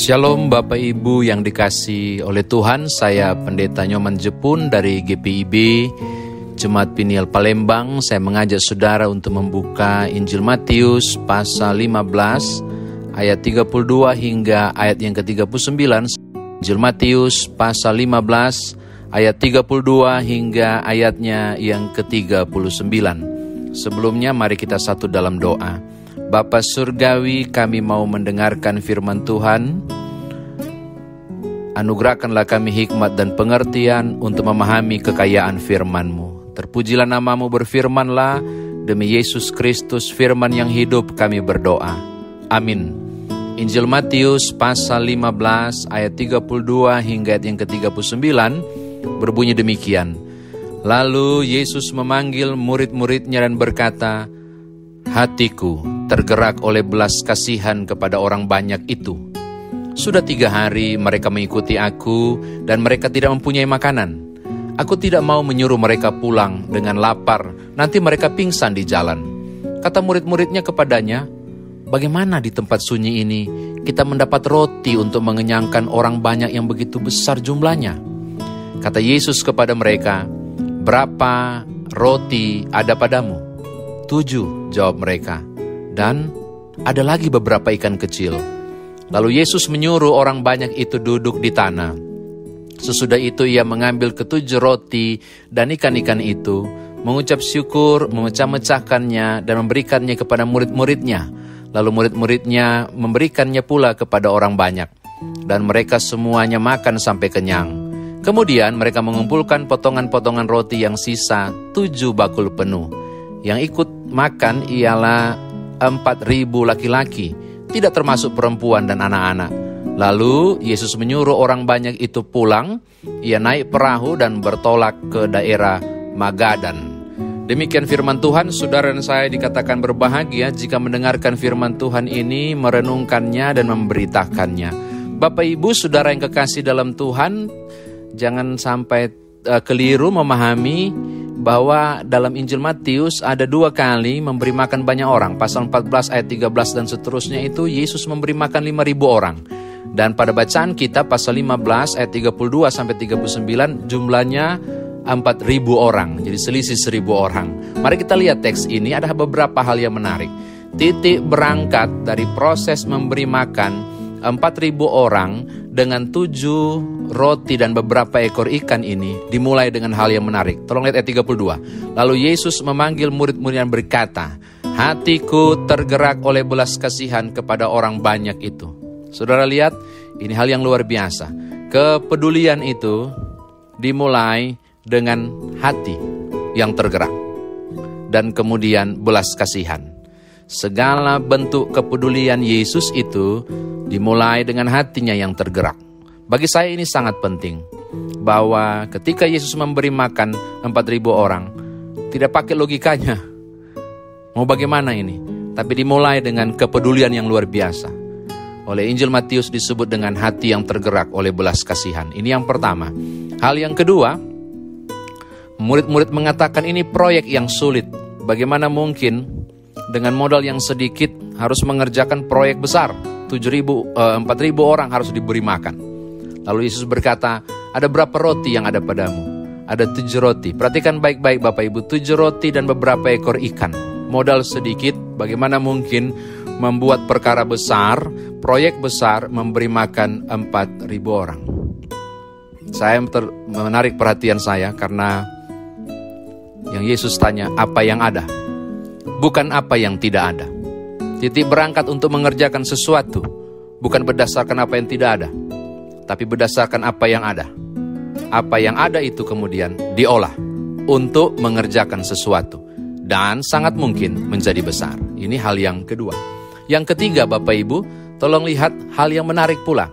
Shalom Bapak Ibu yang dikasihi oleh Tuhan, saya Pendeta Nyoman Jepun dari GPIB Jemaat Peniel Palembang. Saya mengajak saudara untuk membuka Injil Matius pasal 15 ayat 32 hingga ayat yang ke-39. Injil Matius pasal 15 ayat 32 hingga ayatnya yang ke-39. Sebelumnya mari kita satu dalam doa. Bapa Surgawi, kami mau mendengarkan firman Tuhan. Anugerahkanlah kami hikmat dan pengertian untuk memahami kekayaan firman-Mu. Terpujilah nama-Mu, berfirmanlah. Demi Yesus Kristus, firman yang hidup, kami berdoa. Amin. Injil Matius pasal 15 ayat 32 hingga ayat yang ke-39 berbunyi demikian. Lalu Yesus memanggil murid-muridnya dan berkata, "Hatiku tergerak oleh belas kasihan kepada orang banyak itu. Sudah 3 hari mereka mengikuti aku dan mereka tidak mempunyai makanan. Aku tidak mau menyuruh mereka pulang dengan lapar, nanti mereka pingsan di jalan." Kata murid-muridnya kepadanya, "Bagaimana di tempat sunyi ini kita mendapat roti untuk mengenyangkan orang banyak yang begitu besar jumlahnya?" Kata Yesus kepada mereka, "Berapa roti ada padamu?" 7, jawab mereka. Dan ada lagi beberapa ikan kecil. Lalu Yesus menyuruh orang banyak itu duduk di tanah. Sesudah itu ia mengambil ke-7 roti dan ikan-ikan itu, mengucap syukur, memecah-mecahkannya dan memberikannya kepada murid-muridnya. Lalu murid-muridnya memberikannya pula kepada orang banyak. Dan mereka semuanya makan sampai kenyang. Kemudian mereka mengumpulkan potongan-potongan roti yang sisa 7 bakul penuh. Yang ikut makan ialah 4.000 laki-laki, tidak termasuk perempuan dan anak-anak. Lalu Yesus menyuruh orang banyak itu pulang. Ia naik perahu dan bertolak ke daerah Magadan. Demikian firman Tuhan. Saudara dan saya dikatakan berbahagia jika mendengarkan firman Tuhan ini, merenungkannya dan memberitakannya. Bapak Ibu saudara yang kekasih dalam Tuhan, jangan sampai keliru memahami bahwa dalam Injil Matius ada 2 kali memberi makan banyak orang. Pasal 14 ayat 13 dan seterusnya itu Yesus memberi makan 5.000 orang. Dan pada bacaan kita pasal 15 ayat 32 sampai 39 jumlahnya 4.000 orang. Jadi selisih 1.000 orang. Mari kita lihat teks ini, ada beberapa hal yang menarik. Titik berangkat dari proses memberi makan 4.000 orang dengan 7 roti dan beberapa ekor ikan ini dimulai dengan hal yang menarik. Tolong lihat ayat 32. Lalu Yesus memanggil murid-murid dan berkata, "Hatiku tergerak oleh belas kasihan kepada orang banyak itu." Saudara lihat, ini hal yang luar biasa. Kepedulian itu dimulai dengan hati yang tergerak. Dan kemudian belas kasihan. Segala bentuk kepedulian Yesus itu dimulai dengan hatinya yang tergerak. Bagi saya ini sangat penting, bahwa ketika Yesus memberi makan 4.000 orang, tidak pakai logikanya, mau bagaimana ini, tapi dimulai dengan kepedulian yang luar biasa. Oleh Injil Matius disebut dengan hati yang tergerak oleh belas kasihan. Ini yang pertama. Hal yang kedua, murid-murid mengatakan ini proyek yang sulit. Bagaimana mungkin dengan modal yang sedikit harus mengerjakan proyek besar? 4.000 orang harus diberi makan. Lalu Yesus berkata, "Ada berapa roti yang ada padamu?" Ada 7 roti. Perhatikan baik-baik Bapak Ibu, 7 roti dan beberapa ekor ikan. Modal sedikit, bagaimana mungkin membuat perkara besar, proyek besar, memberi makan 4.000 orang. Saya menarik perhatian saya karena yang Yesus tanya, apa yang ada? Bukan apa yang tidak ada. Titik berangkat untuk mengerjakan sesuatu bukan berdasarkan apa yang tidak ada, tapi berdasarkan apa yang ada. Apa yang ada itu kemudian diolah untuk mengerjakan sesuatu dan sangat mungkin menjadi besar. Ini hal yang kedua. Yang ketiga Bapak Ibu, tolong lihat hal yang menarik pula.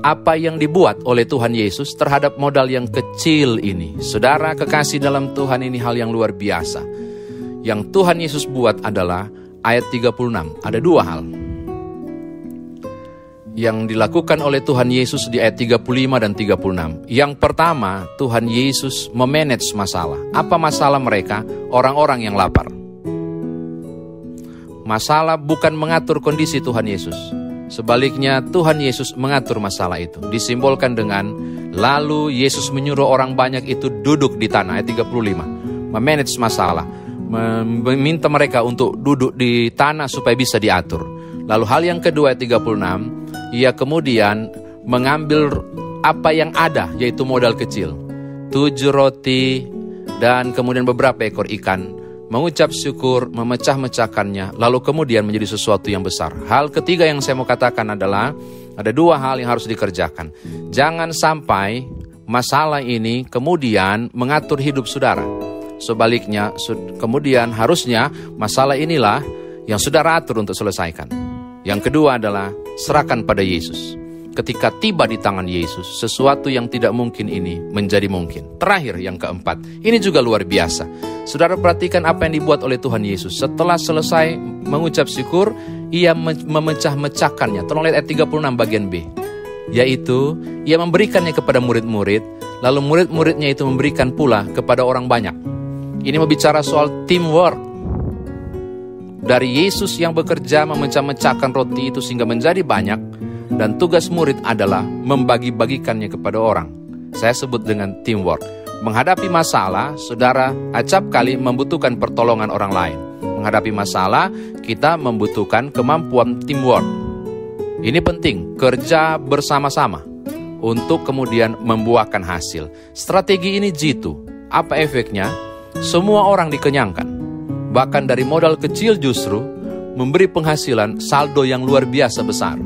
Apa yang dibuat oleh Tuhan Yesus terhadap modal yang kecil ini. Saudara kekasih dalam Tuhan, ini hal yang luar biasa. Yang Tuhan Yesus buat adalah ayat 36, ada 2 hal yang dilakukan oleh Tuhan Yesus di ayat 35 dan 36. Yang pertama, Tuhan Yesus memanage masalah. Apa masalah mereka? Orang-orang yang lapar. Masalah bukan mengatur kondisi Tuhan Yesus. Sebaliknya Tuhan Yesus mengatur masalah itu. Disimbolkan dengan lalu Yesus menyuruh orang banyak itu duduk di tanah, ayat 35. Memanage masalah, meminta mereka untuk duduk di tanah supaya bisa diatur. Lalu hal yang kedua, ayat 36, ia kemudian mengambil apa yang ada, yaitu modal kecil, 7 roti dan kemudian beberapa ekor ikan, mengucap syukur, memecah-mecahkannya, lalu kemudian menjadi sesuatu yang besar. Hal ketiga yang saya mau katakan adalah, ada 2 hal yang harus dikerjakan. Jangan sampai masalah ini kemudian mengatur hidup saudara. Sebaliknya, kemudian harusnya masalah inilah yang saudara atur untuk selesaikan. Yang kedua adalah, serahkan pada Yesus. Ketika tiba di tangan Yesus, sesuatu yang tidak mungkin ini menjadi mungkin. Terakhir, yang keempat, ini juga luar biasa. Saudara perhatikan apa yang dibuat oleh Tuhan Yesus. Setelah selesai mengucap syukur, ia memecah-mecahkannya. Tolong lihat ayat 36 bagian B. Yaitu, ia memberikannya kepada murid-murid, lalu murid-muridnya itu memberikan pula kepada orang banyak. Ini membicara soal teamwork. Dari Yesus yang bekerja memecah-mecahkan roti itu sehingga menjadi banyak, dan tugas murid adalah membagi-bagikannya kepada orang. Saya sebut dengan teamwork. Menghadapi masalah, saudara acap kali membutuhkan pertolongan orang lain. Menghadapi masalah, kita membutuhkan kemampuan teamwork. Ini penting, kerja bersama-sama untuk kemudian membuahkan hasil. Strategi ini jitu. Apa efeknya? Semua orang dikenyangkan. Bahkan dari modal kecil justru memberi penghasilan saldo yang luar biasa besar.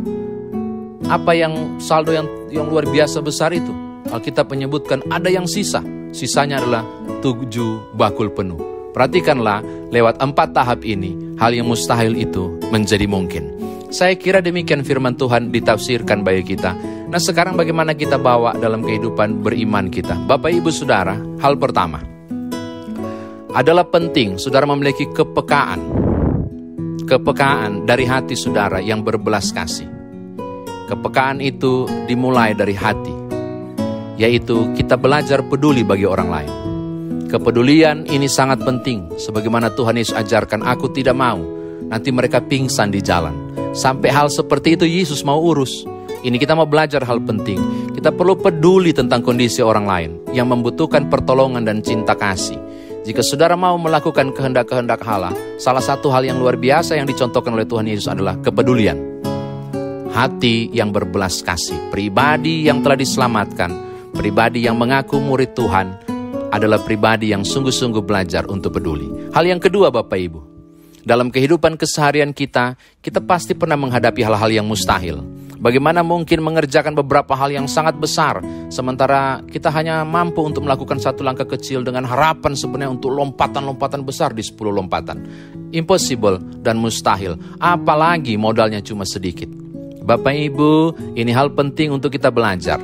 Apa yang saldo yang luar biasa besar itu? Alkitab menyebutkan ada yang sisa. Sisanya adalah 7 bakul penuh. Perhatikanlah, lewat 4 tahap ini, hal yang mustahil itu menjadi mungkin. Saya kira demikian firman Tuhan ditafsirkan bagi kita. Nah, sekarang bagaimana kita bawa dalam kehidupan beriman kita? Bapak Ibu Saudara, hal pertama adalah penting saudara memiliki kepekaan. Kepekaan dari hati saudara yang berbelas kasih. Kepekaan itu dimulai dari hati, yaitu kita belajar peduli bagi orang lain. Kepedulian ini sangat penting, sebagaimana Tuhan Yesus ajarkan, aku tidak mau nanti mereka pingsan di jalan. Sampai hal seperti itu Yesus mau urus. Ini kita mau belajar hal penting. Kita perlu peduli tentang kondisi orang lain yang membutuhkan pertolongan dan cinta kasih. Jika saudara mau melakukan kehendak-kehendak Allah, salah satu hal yang luar biasa yang dicontohkan oleh Tuhan Yesus adalah kepedulian. Hati yang berbelas kasih, pribadi yang telah diselamatkan, pribadi yang mengaku murid Tuhan, adalah pribadi yang sungguh-sungguh belajar untuk peduli. Hal yang kedua Bapak Ibu, dalam kehidupan keseharian kita pasti pernah menghadapi hal-hal yang mustahil. Bagaimana mungkin mengerjakan beberapa hal yang sangat besar, sementara kita hanya mampu untuk melakukan satu langkah kecil dengan harapan sebenarnya untuk lompatan-lompatan besar di 10 lompatan. Impossible dan mustahil, apalagi modalnya cuma sedikit. Bapak Ibu, ini hal penting untuk kita belajar.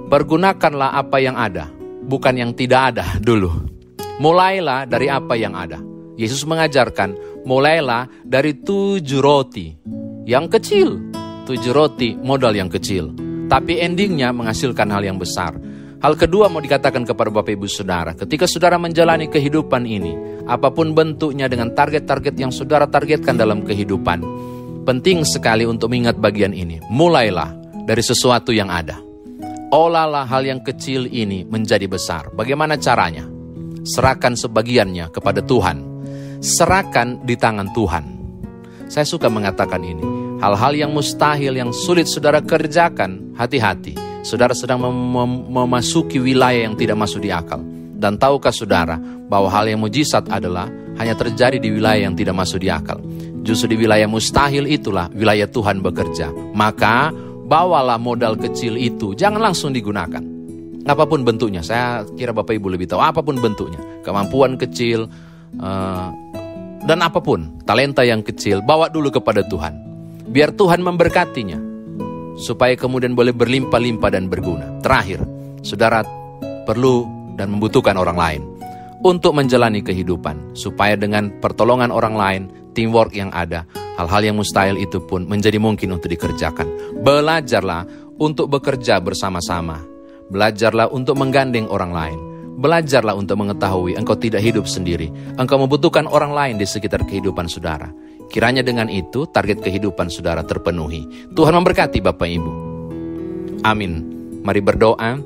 Pergunakanlah apa yang ada, bukan yang tidak ada dulu. Mulailah dari apa yang ada. Yesus mengajarkan, mulailah dari 7 roti yang kecil. 7 roti modal yang kecil, tapi endingnya menghasilkan hal yang besar. Hal kedua mau dikatakan kepada Bapak Ibu Saudara, ketika saudara menjalani kehidupan ini, apapun bentuknya dengan target-target yang saudara targetkan dalam kehidupan, penting sekali untuk mengingat bagian ini. Mulailah dari sesuatu yang ada. Olahlah hal yang kecil ini menjadi besar. Bagaimana caranya? Serahkan sebagiannya kepada Tuhan. Serahkan di tangan Tuhan. Saya suka mengatakan ini. Hal-hal yang mustahil, yang sulit saudara kerjakan, hati-hati. Saudara sedang memasuki wilayah yang tidak masuk di akal. Dan tahukah saudara bahwa hal yang mujizat adalah hanya terjadi di wilayah yang tidak masuk di akal. Justru di wilayah mustahil itulah wilayah Tuhan bekerja. Maka bawalah modal kecil itu, jangan langsung digunakan. Apapun bentuknya, saya kira Bapak Ibu lebih tahu apapun bentuknya. Kemampuan kecil, dan apapun, talenta yang kecil, bawa dulu kepada Tuhan. Biar Tuhan memberkatinya, supaya kemudian boleh berlimpah-limpah dan berguna. Terakhir, saudara perlu dan membutuhkan orang lain untuk menjalani kehidupan, supaya dengan pertolongan orang lain, teamwork yang ada, hal-hal yang mustahil itu pun menjadi mungkin untuk dikerjakan. Belajarlah untuk bekerja bersama-sama. Belajarlah untuk menggandeng orang lain. Belajarlah untuk mengetahui engkau tidak hidup sendiri. Engkau membutuhkan orang lain di sekitar kehidupan saudara. Kiranya dengan itu target kehidupan saudara terpenuhi. Tuhan memberkati Bapak Ibu. Amin. Mari berdoa.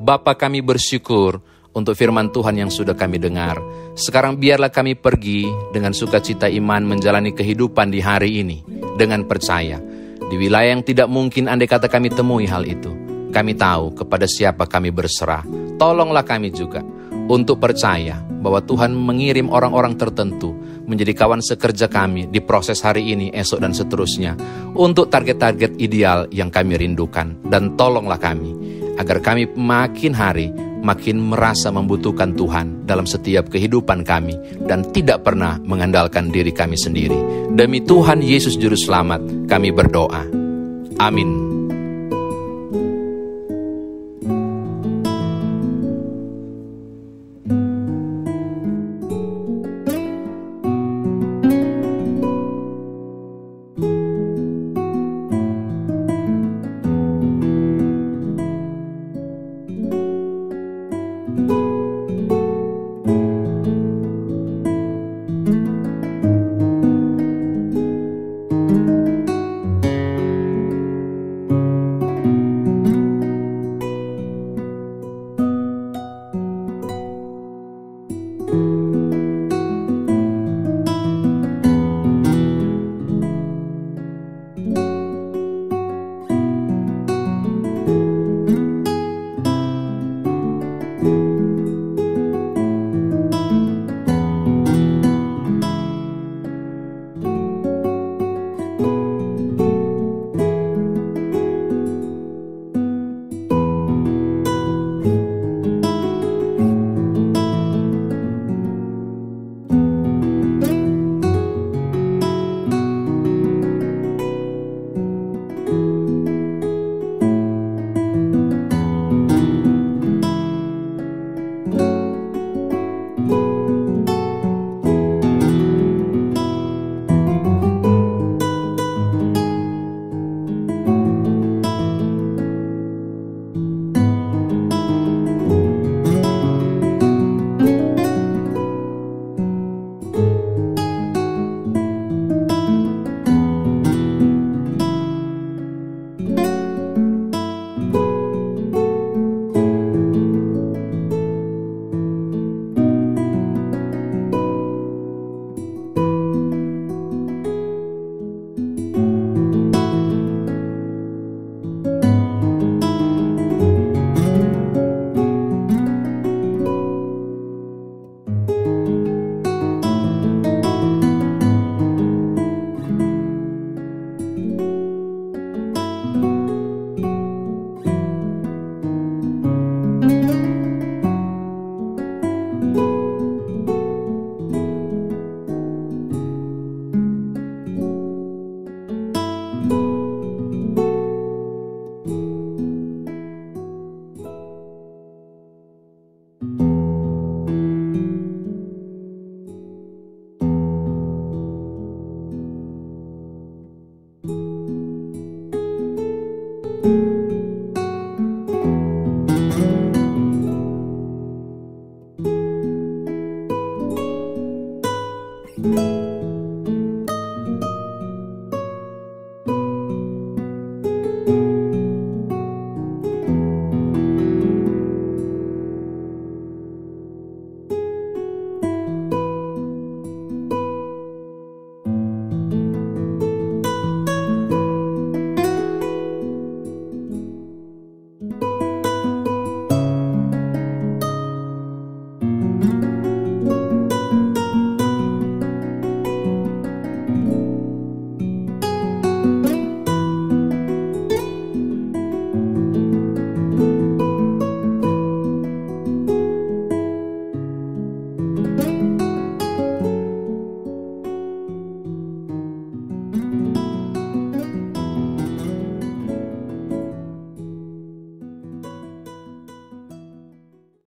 Bapa, kami bersyukur untuk firman Tuhan yang sudah kami dengar. Sekarang biarlah kami pergi dengan sukacita iman menjalani kehidupan di hari ini dengan percaya. Di wilayah yang tidak mungkin andai kata kami temui hal itu, kami tahu kepada siapa kami berserah. Tolonglah kami juga untuk percaya bahwa Tuhan mengirim orang-orang tertentu menjadi kawan sekerja kami di proses hari ini, esok dan seterusnya, untuk target-target ideal yang kami rindukan. Dan tolonglah kami agar kami makin hari makin merasa membutuhkan Tuhan dalam setiap kehidupan kami dan tidak pernah mengandalkan diri kami sendiri. Demi Tuhan Yesus Juru Selamat kami berdoa. Amin.